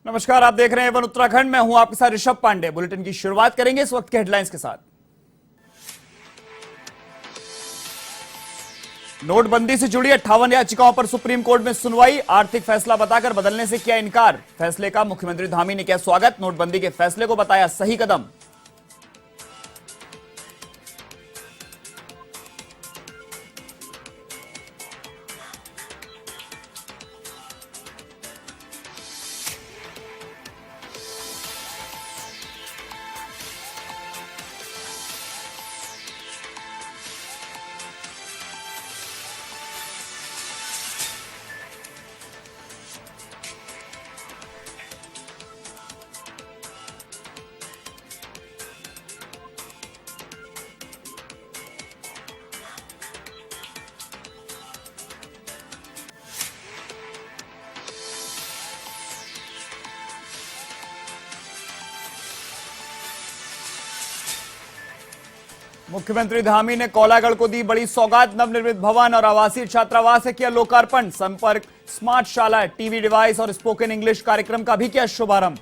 नमस्कार, आप देख रहे हैं वन उत्तराखंड। मैं हूं आपके साथ ऋषभ पांडे। बुलेटिन की शुरुआत करेंगे इस वक्त के हेडलाइंस के साथ। नोटबंदी से जुड़ी 58 याचिकाओं पर सुप्रीम कोर्ट में सुनवाई। आर्थिक फैसला बताकर बदलने से किया इनकार। फैसले का मुख्यमंत्री धामी ने किया स्वागत। नोटबंदी के फैसले को बताया सही कदम। मुख्यमंत्री धामी ने कोलागढ़ को दी बड़ी सौगात। नवनिर्मित भवन और आवासीय छात्रावास से किया लोकार्पण। संपर्क स्मार्ट शाला, टीवी डिवाइस और स्पोकन इंग्लिश कार्यक्रम का भी किया शुभारंभ।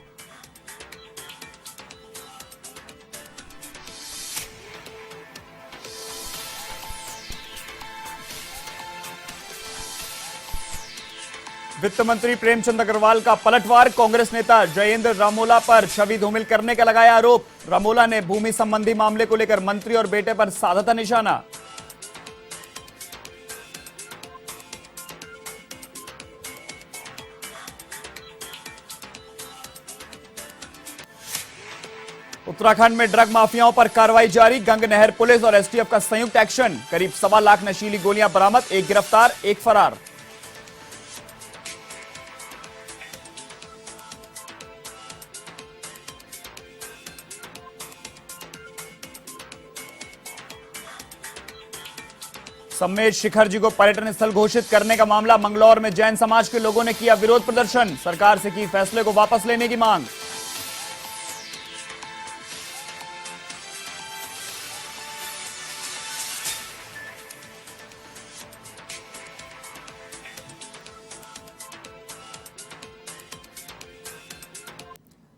वित्त मंत्री प्रेमचंद अग्रवाल का पलटवार। कांग्रेस नेता जयेंद्र रामोला पर छवि धूमिल करने का लगाया आरोप। रामोला ने भूमि संबंधी मामले को लेकर मंत्री और बेटे पर साधा था निशाना। उत्तराखंड में ड्रग माफियाओं पर कार्रवाई जारी। गंग नहर पुलिस और एसटीएफ का संयुक्त एक्शन। करीब 1.25 लाख नशीली गोलियां बरामद। एक गिरफ्तार, एक फरार। सम्मेद शिखर जी को पर्यटन स्थल घोषित करने का मामला। मंगलौर में जैन समाज के लोगों ने किया विरोध प्रदर्शन। सरकार से की फैसले को वापस लेने की मांग।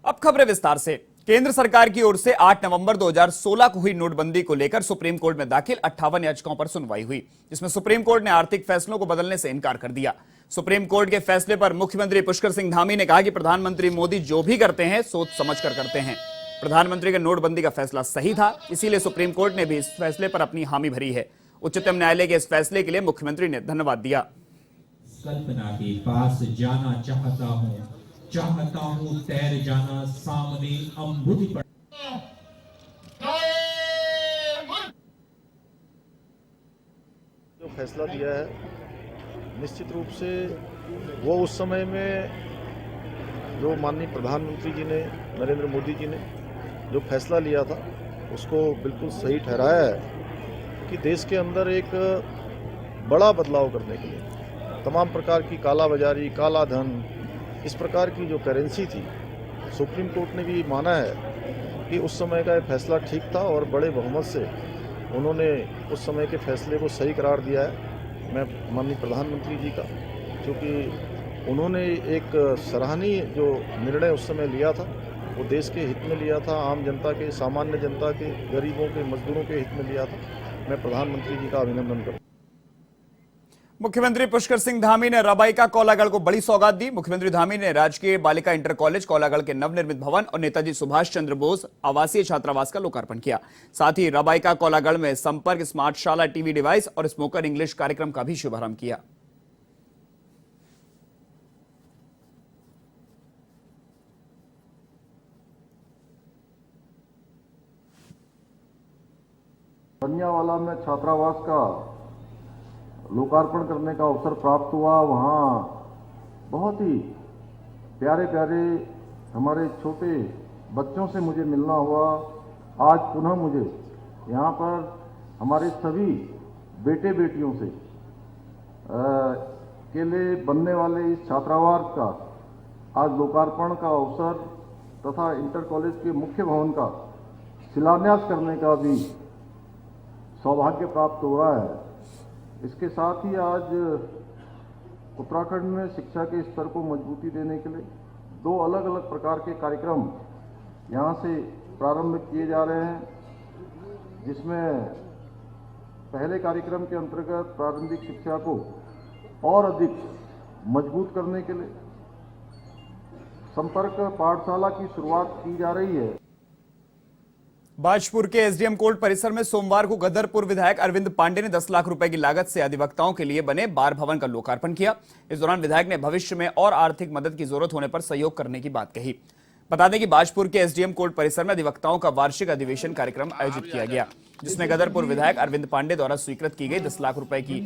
अब खबरें विस्तार से। केंद्र सरकार की ओर से 8 नवंबर 2016 को हुई नोटबंदी को लेकर सुप्रीम कोर्ट में दाखिल 58 याचिकाओं पर सुनवाई हुई, जिसमें सुप्रीम कोर्ट ने आर्थिक फैसलों को बदलने से इनकार कर दिया। सुप्रीम कोर्ट के फैसले पर मुख्यमंत्री पुष्कर सिंह धामी ने कहा कि प्रधानमंत्री मोदी जो भी करते हैं सोच समझकर करते हैं। प्रधानमंत्री का नोटबंदी का फैसला सही था, इसीलिए सुप्रीम कोर्ट ने भी इस फैसले पर अपनी हामी भरी है। उच्चतम न्यायालय के इस फैसले के लिए मुख्यमंत्री ने धन्यवाद दिया। कल्पना के पास जाना चाहता हूँ तैर जाना सामने अम्बुधि पर। जो फैसला दिया है निश्चित रूप से वो उस समय में जो माननीय प्रधानमंत्री जी ने, नरेंद्र मोदी जी ने जो फैसला लिया था उसको बिल्कुल सही ठहराया है कि देश के अंदर एक बड़ा बदलाव करने के लिए तमाम प्रकार की कालाबाजारी, काला धन, इस प्रकार की जो करेंसी थी, सुप्रीम कोर्ट ने भी माना है कि उस समय का फैसला ठीक था और बड़े बहुमत से उन्होंने उस समय के फैसले को सही करार दिया है। मैं माननीय प्रधानमंत्री जी का, क्योंकि उन्होंने एक सराहनीय जो निर्णय उस समय लिया था वो देश के हित में लिया था, आम जनता के, सामान्य जनता के, गरीबों के, मजदूरों के हित में लिया था। मैं प्रधानमंत्री जी का अभिनंदन करता हूँ। मुख्यमंत्री पुष्कर सिंह धामी ने रबाइका कोलागढ़ को बड़ी सौगात दी। मुख्यमंत्री धामी ने राजकीय बालिका इंटर कॉलेज कोलागढ़ के नवनिर्मित भवन और नेताजी सुभाष चंद्र बोस आवासीय छात्रावास का लोकार्पण किया। साथ ही रबाइका कोलागढ़ में संपर्क स्मार्ट शाला, टीवी डिवाइस और स्पोकन इंग्लिश कार्यक्रम का भी शुभारंभ किया। बनियावाला में छात्रावास का लोकार्पण करने का अवसर प्राप्त हुआ। वहाँ बहुत ही प्यारे प्यारे हमारे छोटे बच्चों से मुझे मिलना हुआ। आज पुनः मुझे यहाँ पर हमारे सभी बेटे बेटियों से के लिए बनने वाले इस छात्रावास का आज लोकार्पण का अवसर तथा इंटर कॉलेज के मुख्य भवन का शिलान्यास करने का भी सौभाग्य प्राप्त हो रहा है। इसके साथ ही आज उत्तराखंड में शिक्षा के स्तर को मजबूती देने के लिए दो अलग अलग प्रकार के कार्यक्रम यहाँ से प्रारंभ किए जा रहे हैं, जिसमें पहले कार्यक्रम के अंतर्गत प्रारंभिक शिक्षा को और अधिक मजबूत करने के लिए संपर्क पाठशाला की शुरुआत की जा रही है। बाजपुर के एसडीएम कोर्ट परिसर में सोमवार को गदरपुर विधायक अरविंद पांडे ने 10 लाख रुपए की लागत से अधिवक्ताओं के लिए बने बार भवन का लोकार्पण किया। इस दौरान विधायक ने भविष्य में और आर्थिक मदद की जरूरत होने पर सहयोग करने की बात कही। बता दें कि बाजपुर के एसडीएम कोर्ट परिसर में अधिवक्ताओं का वार्षिक अधिवेशन कार्यक्रम आयोजित किया गया, जिसमें गदरपुर विधायक अरविंद पांडे द्वारा स्वीकृत की गई 10 लाख रुपए की।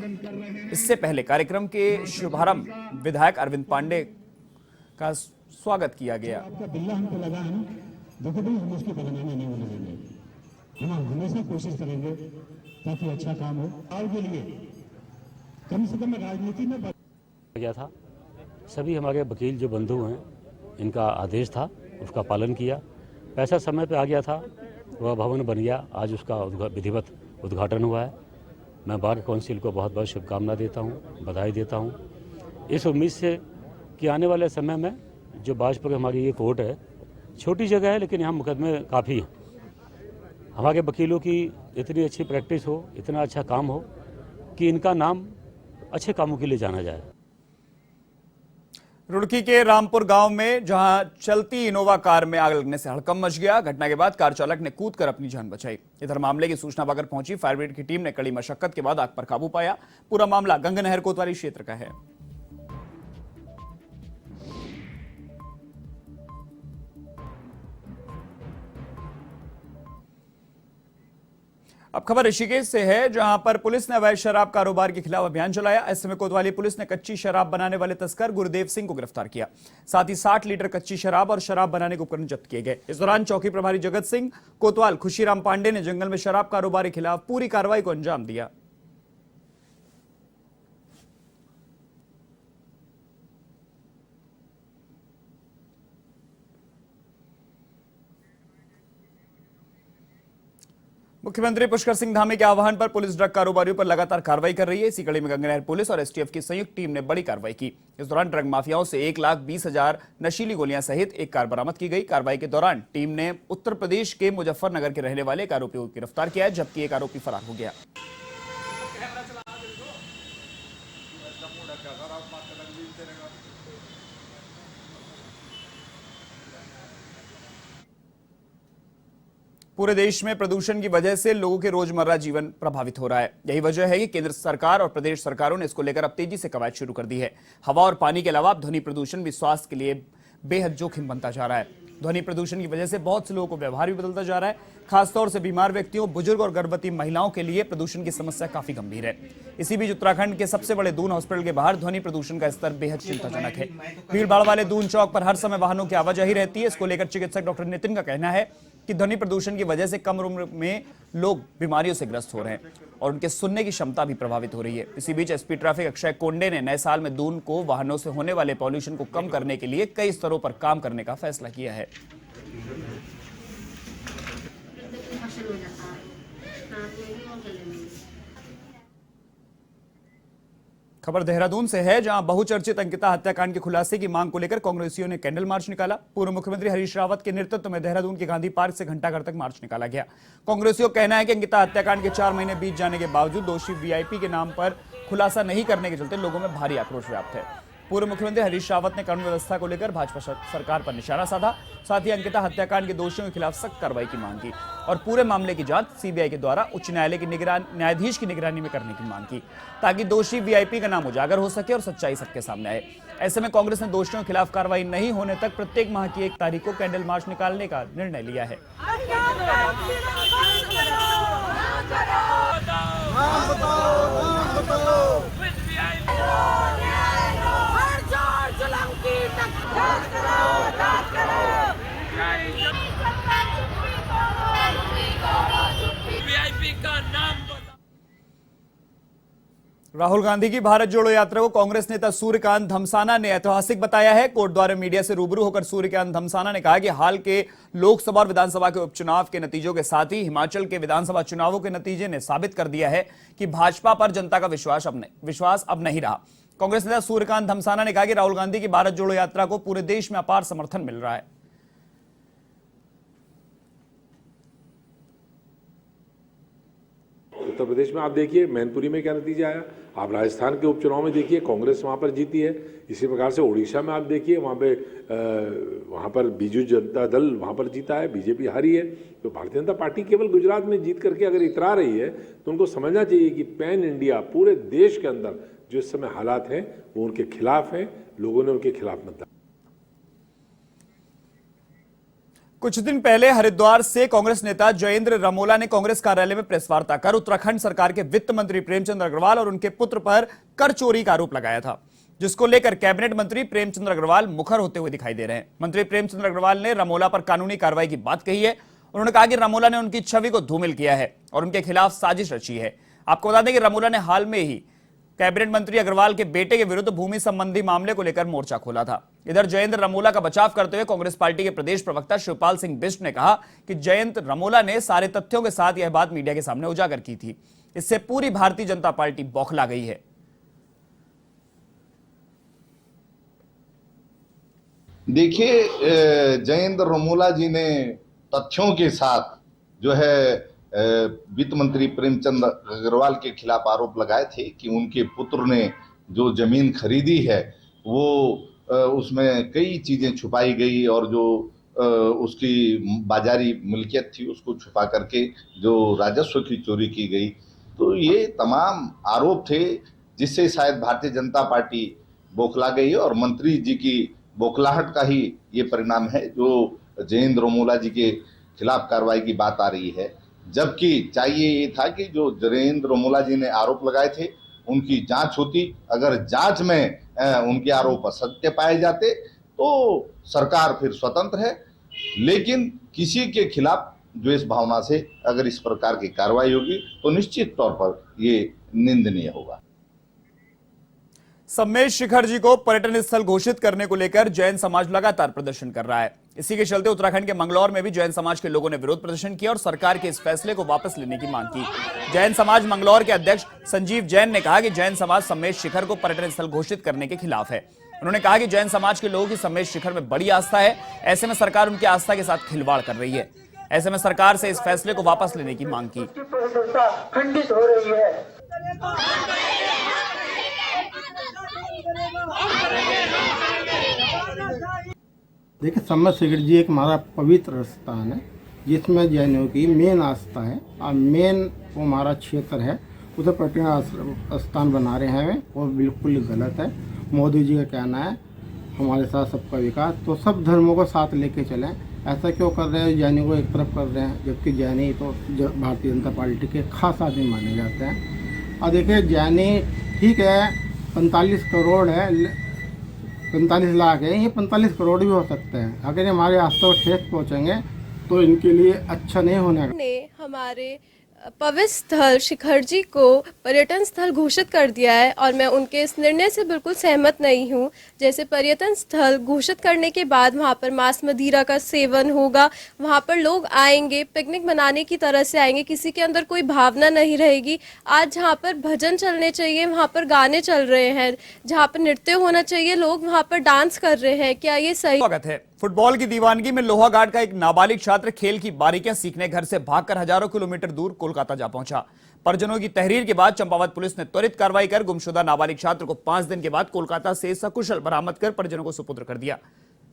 इससे पहले कार्यक्रम के शुभारंभ विधायक अरविंद पांडे का स्वागत किया गया। आपका बिल्ला हमको लगा है ना, देखो भाई हम उसकी बदनामी नहीं होने देंगे। हम हमेशा कोशिश करेंगे ताकि अच्छा काम हो। और के लिए कम से कम राजनीति में गया था। सभी हमारे वकील जो बंधु हैं, इनका आदेश था, उसका पालन किया। पैसा समय पे आ गया था, वह भवन बन गया। आज उसका विधिवत उद्घाटन हुआ है। मैं बार काउंसिल को बहुत बहुत शुभकामना देता हूँ, बधाई देता हूँ। इस उम्मीद से कि आने वाले समय में जो बाजपुर हमारी ये कोर्ट है, छोटी जगह है लेकिन यहाँ मुकदमे काफ़ी हैं। हमारे वकीलों की इतनी अच्छी प्रैक्टिस हो, इतना अच्छा काम हो कि इनका नाम अच्छे कामों के लिए जाना जाए। रुड़की के रामपुर गांव में जहां चलती इनोवा कार में आग लगने से हड़कंप मच गया। घटना के बाद कार चालक ने कूदकर अपनी जान बचाई। इधर मामले की सूचना पाकर पहुंची फायर ब्रिगेड की टीम ने कड़ी मशक्कत के बाद आग पर काबू पाया। पूरा मामला गंगनहर कोतवाली क्षेत्र का है। अब खबर ऋषिकेश से है, जहां पर पुलिस ने अवैध शराब कारोबार के खिलाफ अभियान चलाया। ऐसे में कोतवाली पुलिस ने कच्ची शराब बनाने वाले तस्कर गुरुदेव सिंह को गिरफ्तार किया। साथ ही 60 लीटर कच्ची शराब और शराब बनाने के उपकरण जब्त किए गए। इस दौरान चौकी प्रभारी जगत सिंह कोतवाल खुशीराम पांडे ने जंगल में शराब कारोबार के खिलाफ पूरी कार्रवाई को अंजाम दिया। मुख्यमंत्री पुष्कर सिंह धामी के आह्वान पर पुलिस ड्रग कारोबारियों पर लगातार कार्रवाई कर रही है। इसी कड़ी में गंगनहर पुलिस और एसटीएफ की संयुक्त टीम ने बड़ी कार्रवाई की। इस दौरान ड्रग माफियाओं से 1,20,000 नशीली गोलियां सहित एक कार बरामद की गई। कार्रवाई के दौरान टीम ने उत्तर प्रदेश के मुजफ्फरनगर के रहने वाले एक आरोपी को गिरफ्तार किया है, जबकि एक आरोपी फरार हो गया। पूरे देश में प्रदूषण की वजह से लोगों के रोजमर्रा जीवन प्रभावित हो रहा है। यही वजह है कि केंद्र सरकार और प्रदेश सरकारों ने इसको लेकर अब तेजी से कवायद शुरू कर दी है। हवा और पानी के अलावा ध्वनि प्रदूषण भी स्वास्थ्य के लिए बेहद जोखिम बनता जा रहा है। ध्वनि प्रदूषण की वजह से बहुत से लोगों को व्यवहार भी बदलता जा रहा है। खासतौर से बीमार व्यक्तियों, बुजुर्ग और गर्भवती महिलाओं के लिए प्रदूषण की समस्या काफी गंभीर है। इसी बीच उत्तराखंड के सबसे बड़े दून हॉस्पिटल के बाहर ध्वनि प्रदूषण का स्तर बेहद चिंताजनक है। भीड़भाड़ वाले दून चौक पर हर समय वाहनों की आवाजाही रहती है। इसको लेकर चिकित्सक डॉक्टर नितिन का कहना है कि ध्वनि प्रदूषण की वजह से कम उम्र में लोग बीमारियों से ग्रस्त हो रहे हैं और उनके सुनने की क्षमता भी प्रभावित हो रही है। इसी बीच एसपी ट्रैफिक अक्षय कोंडे ने नए साल में दून को वाहनों से होने वाले पॉल्यूशन को कम करने के लिए कई स्तरों पर काम करने का फैसला किया है। खबर देहरादून से है, जहां बहुचर्चित अंकिता हत्याकांड के खुलासे की मांग को लेकर कांग्रेसियों ने कैंडल मार्च निकाला। पूर्व मुख्यमंत्री हरीश रावत के नेतृत्व में देहरादून के गांधी पार्क से घंटाघर तक मार्च निकाला गया। कांग्रेसियों का कहना है कि अंकिता हत्याकांड के 4 महीने बीत जाने के बावजूद दोषी वीआईपी के नाम पर खुलासा नहीं करने के चलते लोगों में भारी आक्रोश व्याप्त है। पूर्व मुख्यमंत्री हरीश रावत ने कानून व्यवस्था को लेकर भाजपा सरकार पर निशाना साधा। साथ ही अंकिता हत्याकांड के दोषियों के खिलाफ सख्त कार्रवाई की मांग की और पूरे मामले की जांच सीबीआई के द्वारा उच्च न्यायालय की न्यायाधीश की निगरानी में करने की मांग की, ताकि दोषी वीआईपी का नाम उजागर हो सके और सच्चाई सबके सामने आए। ऐसे में कांग्रेस ने दोषियों के खिलाफ कार्रवाई नहीं होने तक प्रत्येक माह की 1 तारीख को कैंडल मार्च निकालने का निर्णय लिया है। राहुल गांधी की भारत जोड़ो यात्रा को कांग्रेस नेता सूर्यकांत धमसाना ने ऐतिहासिक बताया है। कोटद्वार में मीडिया से रूबरू होकर सूर्यकांत धमसाना ने कहा कि हाल के लोकसभा और विधानसभा के उपचुनाव के नतीजों के साथ ही हिमाचल के विधानसभा चुनावों के नतीजे ने साबित कर दिया है कि भाजपा पर जनता का विश्वास अब नहीं रहा। कांग्रेस नेता सूर्यकांत धमसाना ने कहा कि राहुल गांधी की भारत जोड़ो यात्रा को पूरे देश में अपार समर्थन मिल रहा है। उत्तर प्रदेश में आप देखिए मैनपुरी में क्या नतीजा आया, आप राजस्थान के उपचुनाव में देखिए कांग्रेस वहाँ पर जीती है, इसी प्रकार से उड़ीसा में आप देखिए वहाँ पर बीजू जनता दल वहाँ पर जीता है, बीजेपी हारी है। तो भारतीय जनता पार्टी केवल गुजरात में जीत करके अगर इतरा रही है तो उनको समझना चाहिए कि पैन इंडिया पूरे देश के अंदर जो इस समय हालात हैं वो उनके खिलाफ हैं, लोगों ने उनके खिलाफ मतदान। कुछ दिन पहले हरिद्वार से कांग्रेस नेता जयेंद्र रमोला ने कांग्रेस कार्यालय में प्रेस वार्ता कर उत्तराखंड सरकार के वित्त मंत्री प्रेमचंद अग्रवाल और उनके पुत्र पर कर चोरी का आरोप लगाया था, जिसको लेकर कैबिनेट मंत्री प्रेमचंद अग्रवाल मुखर होते हुए दिखाई दे रहे हैं। मंत्री प्रेमचंद अग्रवाल ने रमोला पर कानूनी कार्रवाई की बात कही है। उन्होंने कहा कि रमोला ने उनकी छवि को धूमिल किया है और उनके खिलाफ साजिश रची है। आपको बता दें कि रमोला ने हाल में ही कैबिनेट मंत्री अग्रवाल के बेटे के विरुद्ध भूमि संबंधी मामले को लेकर मोर्चा खोला था। इधर जयंत रमोला का बचाव करते हुए कांग्रेस पार्टी के प्रदेश प्रवक्ता शिवपाल सिंह बिष्ट ने कहा कि जयंत रमोला ने सारे तथ्यों के साथ यह बात मीडिया के सामने उजागर की थी। इससे पूरी भारतीय जनता पार्टी बौखला गई है। देखिए, जयेंद्र रमोला जी ने तथ्यों के साथ जो है वित्त मंत्री प्रेमचंद अग्रवाल के खिलाफ आरोप लगाए थे कि उनके पुत्र ने जो जमीन खरीदी है वो उसमें कई चीजें छुपाई गई और जो उसकी बाजारी मिल्कियत थी उसको छुपा करके जो राजस्व की चोरी की गई। तो ये तमाम आरोप थे जिससे शायद भारतीय जनता पार्टी बौखला गई और मंत्री जी की बौखलाहट का ही ये परिणाम है जो जयेंद्र रमोला जी के खिलाफ कार्रवाई की बात आ रही है। जबकि चाहिए ये था कि जो जयेंद्र रमोला जी ने आरोप लगाए थे उनकी जांच होती, अगर जांच में उनके आरोप असत्य पाए जाते तो सरकार फिर स्वतंत्र है, लेकिन किसी के खिलाफ द्वेष भावना से अगर इस प्रकार की कार्रवाई होगी तो निश्चित तौर पर ये निंदनीय होगा। सम्मेश शिखर जी को पर्यटन स्थल घोषित करने को लेकर जैन समाज लगातार प्रदर्शन कर रहा है। इसी के चलते उत्तराखंड के मंगलौर में भी जैन समाज के लोगों ने विरोध प्रदर्शन किया और सरकार के इस फैसले को वापस लेने की मांग की। जैन समाज मंगलौर के अध्यक्ष संजीव जैन ने कहा कि जैन समाज सम्मेश शिखर को पर्यटन स्थल घोषित करने के खिलाफ है। उन्होंने कहा कि जैन समाज के लोगों की सम्मेश शिखर में बड़ी आस्था है, ऐसे में सरकार उनकी आस्था के साथ खिलवाड़ कर रही है। ऐसे में सरकार से इस फैसले को वापस लेने की मांग की। खंडित हो रही है। देखिए, सम्मेश शिखर जी एक हमारा पवित्र स्थान है जिसमें जैनों की मेन आस्था है और मेन वो हमारा क्षेत्र है। उधर पर्यटन स्थान बना रहे हैं वो बिल्कुल गलत है। मोदी जी का कहना है हमारे साथ सबका विकास, तो सब धर्मों को साथ लेके चलें। ऐसा क्यों कर रहे हैं, जैनों को एक तरफ कर रहे हैं, जबकि जैनी तो भारतीय जनता पार्टी के खास आदमी माने जाते हैं। और देखिए, जैनी ठीक है 45 करोड़ है, 45 लाख है, ये 45 करोड़ भी हो सकते हैं। अगर ये हमारे आस्था को ठेस पहुँचेंगे तो इनके लिए अच्छा नहीं होने ने हमारे पवित्र स्थल शिखर जी को पर्यटन स्थल घोषित कर दिया है और मैं उनके इस निर्णय से बिल्कुल सहमत नहीं हूं। जैसे पर्यटन स्थल घोषित करने के बाद वहां पर मांस मदिरा का सेवन होगा, वहां पर लोग आएंगे पिकनिक मनाने की तरह से आएंगे, किसी के अंदर कोई भावना नहीं रहेगी। आज जहां पर भजन चलने चाहिए वहां पर गाने चल रहे हैं, जहां पर नृत्य होना चाहिए लोग वहां पर डांस कर रहे हैं। क्या ये सही? स्वागत है। फुटबॉल की दीवानगी में लोहाघाट का एक नाबालिग छात्र खेल की बारीकियां सीखने घर से भागकर हजारों किलोमीटर दूर कोलकाता जा पहुंचा। परिजनों की तहरीर के बाद चंपावत पुलिस ने त्वरित कार्रवाई कर गुमशुदा नाबालिग छात्र को 5 दिन के बाद कोलकाता से सकुशल बरामद कर परिजनों को सुपुर्द कर दिया।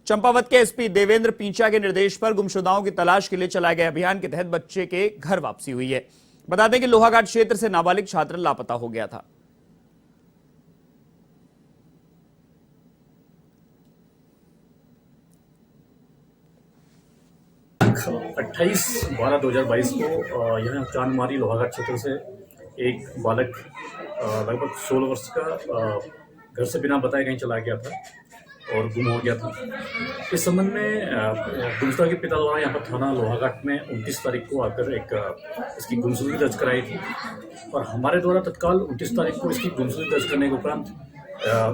चंपावत के एसपी देवेंद्र पींचा के निर्देश पर गुमशुदाओं की तलाश के लिए चलाए गए अभियान के तहत बच्चे के घर वापसी हुई है। बता दें कि लोहाघाट क्षेत्र से नाबालिग छात्र लापता हो गया था। 28/12/2022 को यहाँ चांदमारी लोहाघाट क्षेत्र से एक बालक लगभग 16 वर्ष का घर से बिना बताए कहीं चला गया था और गुम हो गया था। इस संबंध में गुमशुदा के पिता द्वारा यहाँ पर थाना लोहाघाट में 29 तारीख को आकर एक इसकी गुमशुदगी दर्ज कराई थी और हमारे द्वारा तत्काल 29 तारीख को इसकी गुमशुदगी दर्ज करने के उपरांत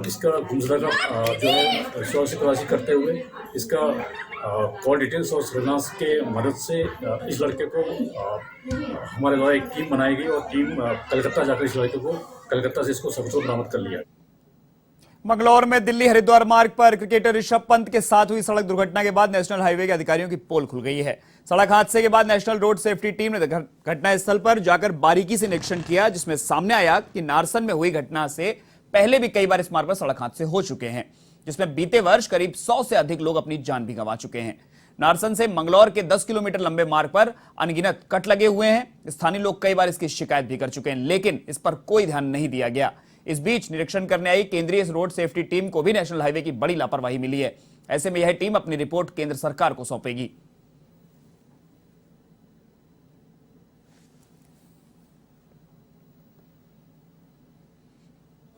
इसका गुमशुदा का जो है शव से तलाशी करते हुए इसका कॉल डिटेल्स और सर्विलांस के मदद से इस लड़के को हमारे द्वारा एक टीम बनाई गई और टीम कलकत्ता जाकर इस लड़के को कलकत्ता से इसको सकुशल बरामद कर लिया। मंगलौर में दिल्ली हरिद्वार मार्ग पर क्रिकेटर ऋषभ पंत के साथ हुई सड़क दुर्घटना के बाद नेशनल हाईवे के अधिकारियों की पोल खुल गई है। सड़क हादसे के बाद नेशनल रोड सेफ्टी टीम ने घटना स्थल पर जाकर बारीकी से निरीक्षण किया, जिसमें सामने आया कि नारसन में हुई घटना से पहले भी कई बार इस मार्ग पर सड़क हादसे हो चुके हैं, जिसमें बीते वर्ष करीब 100 से अधिक लोग अपनी जान भी गंवा चुके हैं। नारसन से मंगलौर के 10 किलोमीटर लंबे मार्ग पर अनगिनत कट लगे हुए हैं। स्थानीय लोग कई बार इसकी शिकायत भी कर चुके हैं, लेकिन इस पर कोई ध्यान नहीं दिया गया। इस बीच निरीक्षण करने आई केंद्रीय रोड सेफ्टी टीम को भी नेशनल हाईवे की बड़ी लापरवाही मिली है। ऐसे में यह टीम अपनी रिपोर्ट केंद्र सरकार को सौंपेगी।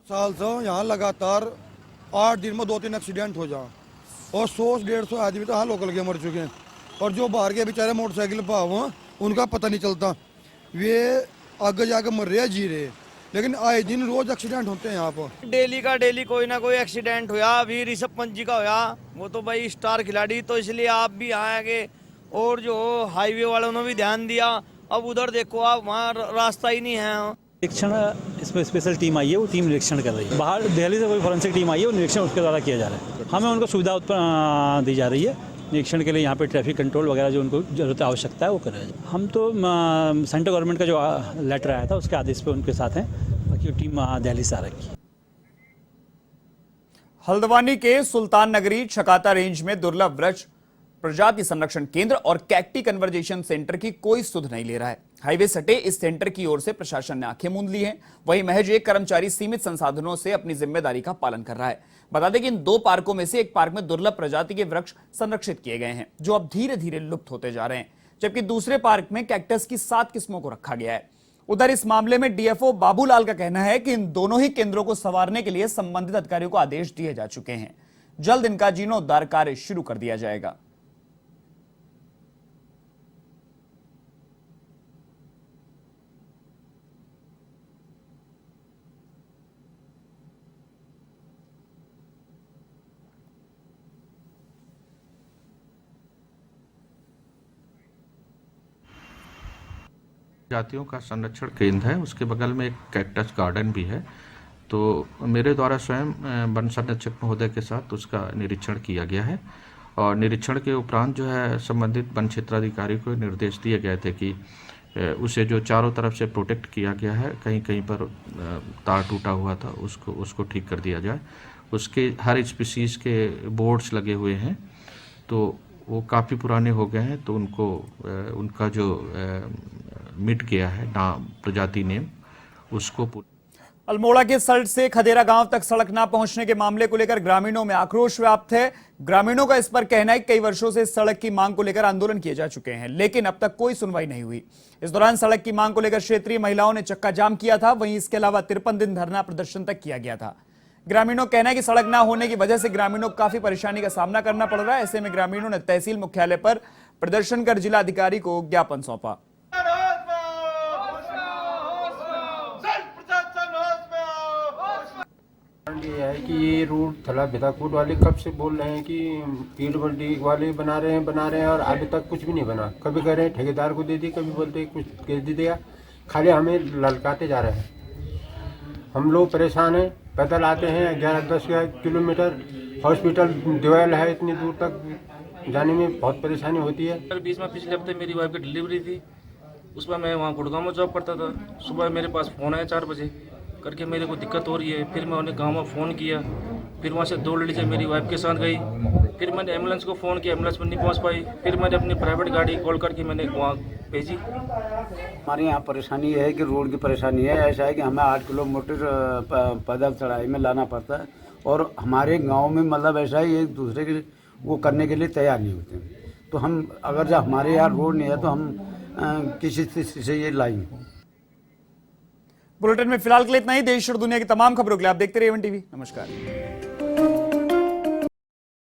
साल से यहाँ लगातार 8 दिन में 2-3 एक्सीडेंट हो जा और 100-150 आदमी तो यहाँ लोकल के मर चुके हैं, और जो बाहर के बेचारे मोटरसाइकिल पर हुआ उनका पता नहीं चलता, वे आगे जाकर मर रहे जी रहे, लेकिन आए दिन रोज एक्सीडेंट होते हैं यहाँ पर। डेली का डेली कोई ना कोई एक्सीडेंट हुआ। अभी ऋषभ पंत जी का हुआ, वो तो भाई स्टार खिलाड़ी, तो इसलिए आप भी यहाँ आगे और जो हाईवे वालों ने भी ध्यान दिया। अब उधर देखो आप, वहाँ रास्ता ही नहीं है। निरीक्षण इसमें स्पेशल टीम आई है, वो टीम निरीक्षण कर रही है। बाहर दिल्ली से कोई फॉरेंसिक टीम आई है, वो निरीक्षण उसके द्वारा किया जा रहा है। हमें उनको सुविधा दी जा रही है निरीक्षण के लिए। यहाँ पे ट्रैफिक कंट्रोल वगैरह जो उनको जरूरत आवश्यकता है वो कर रहे हैं। हम तो सेंट्रल गवर्नमेंट का जो लेटर आया था उसके आदेश पे उनके साथ हैं, बाकी टीम दिल्ली से आ रही है। हल्द्वानी के सुल्तान नगरी छकाता रेंज में दुर्लभ वृक्ष प्रजाति संरक्षण केंद्र और कैक्टी कन्वर्जेशन सेंटर की कोई सुध नहीं ले रहा है। हाईवे सटे इस सेंटर की ओर से प्रशासन ने आंखें मूंद ली हैं। वहीं महज एक कर्मचारी सीमित संसाधनों से अपनी जिम्मेदारी का पालन कर रहा है। बता दें कि इन 2 पार्कों में से एक पार्क में दुर्लभ प्रजाति के वृक्ष संरक्षित किए गए हैं, जो अब धीरे धीरे लुप्त होते जा रहे हैं, जबकि दूसरे पार्क में कैक्टस की 7 किस्मों को रखा गया है। उधर इस मामले में डीएफओ बाबूलाल का कहना है कि इन दोनों ही केंद्रों को संवारने के लिए संबंधित अधिकारियों को आदेश दिए जा चुके हैं। जल्द इनका जीर्णोद्धार कार्य शुरू कर दिया जाएगा। जातियों का संरक्षण केंद्र है, उसके बगल में एक कैक्टस गार्डन भी है। तो मेरे द्वारा स्वयं वन संरक्षक महोदय के साथ उसका निरीक्षण किया गया है, और निरीक्षण के उपरांत जो है संबंधित वन क्षेत्राधिकारी को निर्देश दिए गए थे कि उसे जो चारों तरफ से प्रोटेक्ट किया गया है, कहीं कहीं पर तार टूटा हुआ था, उसको ठीक कर दिया जाए। उसके हर स्पीसीज़ के बोर्ड्स लगे हुए हैं, तो वो काफ़ी पुराने हो गए हैं, तो उनको उनका जो मिट गया है नाम प्रजाति नेम, उसको। अल्मोड़ा के सल्ट से खदेरा गांव तक सड़क न पहुंचने के मामले को लेकर ग्रामीणों में आक्रोश व्याप्त है। ग्रामीणों का इस पर कहना है कि कई वर्षों से इस सड़क की मांग को लेकर आंदोलन किए जा चुके हैं, लेकिन अब तक कोई सुनवाई नहीं हुई। इस दौरान सड़क की मांग को लेकर क्षेत्रीय महिलाओं ने चक्का जाम किया था। वहीं इसके अलावा 53 दिन धरना प्रदर्शन तक किया गया था। ग्रामीणों का कहना है कि सड़क न होने की वजह से ग्रामीणों को काफी परेशानी का सामना करना पड़ रहा है। ऐसे में ग्रामीणों ने तहसील मुख्यालय पर प्रदर्शन कर जिला अधिकारी को ज्ञापन सौंपा। ये है कि ये रोड थला बेदाकोट वाले कब से बोल रहे हैं कि पीडब्ल्यूडी वाले बना रहे हैं और अभी तक कुछ भी नहीं बना। कभी कह रहे हैं ठेकेदार को दे दी, कभी बोलते हैं कुछ दे दिया, खाली हमें ललकाते जा रहे हैं। हम लोग परेशान हैं, पैदल आते हैं 11-10 किलोमीटर, हॉस्पिटल देवल है, इतनी दूर तक जाने में बहुत परेशानी होती है। बीच में पिछले हफ्ते मेरी वाइफ की डिलीवरी थी, उसमें मैं वहाँ गुड़गांव में जॉब करता था। सुबह मेरे पास फ़ोन आया 4 बजे करके मेरे को दिक्कत हो रही है। फिर मैं उन्हें गांव में फ़ोन किया, फिर वहाँ से 2 लेडीज़ें मेरी वाइफ के साथ गई। फिर मैंने एम्बुलेंस को फ़ोन किया, एम्बुलेंस में नहीं पहुँच पाई। फिर मैंने अपनी प्राइवेट गाड़ी कॉल करके मैंने वहाँ भेजी। हमारे यहाँ परेशानी है कि रोड की परेशानी है। ऐसा है कि हमें 8 किलोमीटर पैदल चढ़ाई में लाना पड़ता है, और हमारे गाँव में मतलब ऐसा है एक दूसरे के वो करने के लिए तैयार नहीं होते। तो हम अगर जब हमारे यहाँ रोड नहीं है तो हम किसी से ये लाएंगे। बुलेटिन में फिलहाल के लिए इतना ही। देश और दुनिया की तमाम खबरों के लिए आप देखते रहिए वन टीवी। नमस्कार।